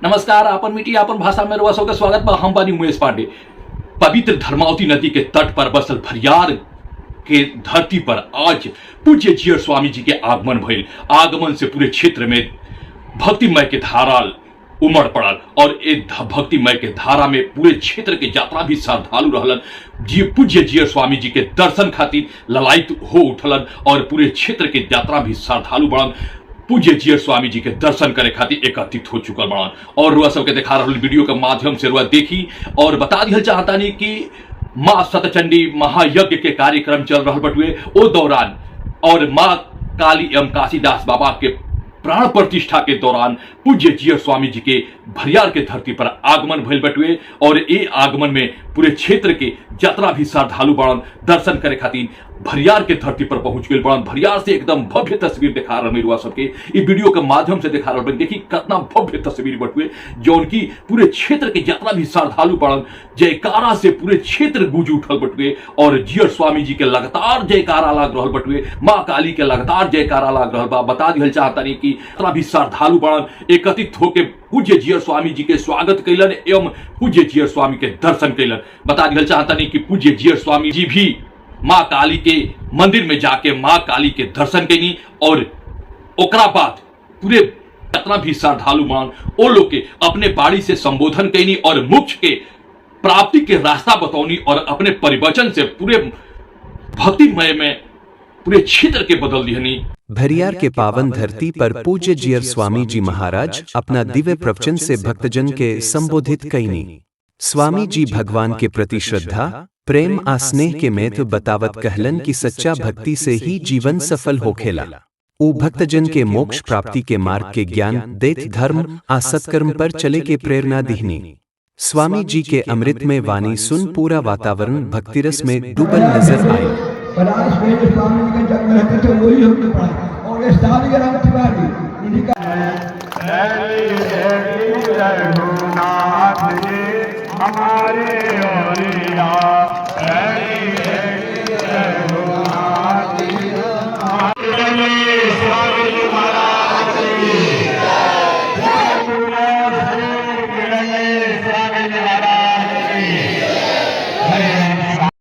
नमस्कार, आपन मिट्टी आपन भाषा में रउआ सबके स्वागत बा। हम बानी उमेश पांडे। पवित्र धर्मावती नदी के तट पर बसल भरियार के धरती पर आज पूज्य जीयर स्वामी जी के आगमन भइल। आगमन से पूरे क्षेत्र में भक्तिमय के धारा उमड़ पड़ल और एक भक्तिमय के धारा में पूरे क्षेत्र के यात्रा भी श्रद्धालु रहलन। पूज्य जीयर स्वामी जी के दर्शन खातिर ललायित हो उठलन और पूरे क्षेत्र के यात्रा भी श्रद्धालु बढ़न। पूज्य जीयर स्वामी जी के दर्शन करे खातिर एकत्रित हो चुकल बड़न और रुआ सबके देखा रहल वीडियो के माध्यम से रुआ देखी और बता दिहल चाहतानी कि माँ सतचंडी महायज्ञ के कार्यक्रम चल रहा बटुए ओ दौरान और माँ काली एवं काशीदास बाबा के प्राण प्रतिष्ठा के दौरान पूज्य जीयर स्वामी जी के भरियार के धरती पर आगमन भइल बटुए और ये आगमन में पूरे क्षेत्र के यात्रा भी श्रद्धालु बड़न दर्शन करे खातिर भरियार के धरती पर पहुंच गए बड़न। भरियार से एकदम भव्य तस्वीर दिखा रहे हुआ सबके इस वीडियो के माध्यम से दिखा रहे देखी कितना भव्य तस्वीर बटुए जो उनकी पूरे क्षेत्र के यात्रा भी श्रद्धालु बड़न जयकारा से पूरे क्षेत्र गूंज उठल बटुए और जीयर स्वामी जी के लगातार जयकारा लाग रहा बटुए। माँ काली के लगातार जयकारा लाग रहा बा। बता दिहल चाहतानी कि भी श्रद्धालु बड़न एकत्रित होकर पूज्य जीयर स्वामी जी के स्वागत कैलन एवं पूज्य जीयर स्वामी के दर्शन कैलन। बता दिहल चाहतानी कि पूज्य जीयर स्वामी जी भी माँ काली के मंदिर में जाके माँ काली के दर्शन कैनी और ओकरा बाद पूरे जितना भी श्रद्धालु मान ओ लोग के अपने बाड़ी से संबोधन कैनी और मोक्ष के प्राप्ति के रास्ता बतौनी और अपने परिवचन से पूरे भक्तिमय में पूरे क्षेत्र के बदल दिहनी। भरियार के पावन धरती पर पूज्य जीयर स्वामी जी महाराज अपना दिव्य प्रवचन से भक्तजन के संबोधित कैनी। स्वामी जी भगवान के प्रति श्रद्धा प्रेम आ स्नेह के महत्व बतावत कहलन कि सच्चा भक्ति से ही जीवन सफल होखेला। उ भक्तजन के मोक्ष प्राप्ति के मार्ग के ज्ञान देत धर्म आ सत्कर्म पर चले के प्रेरणा दिहनी। स्वामी जी के अमृतमय वाणी सुन पूरा वातावरण भक्तिरस में डूबल नजर आए। बनारस में जो स्वामी जी का जन्म रहते थे वही हमने पढ़ा और इस दादी राम तिवारी इन्हीं का हमारे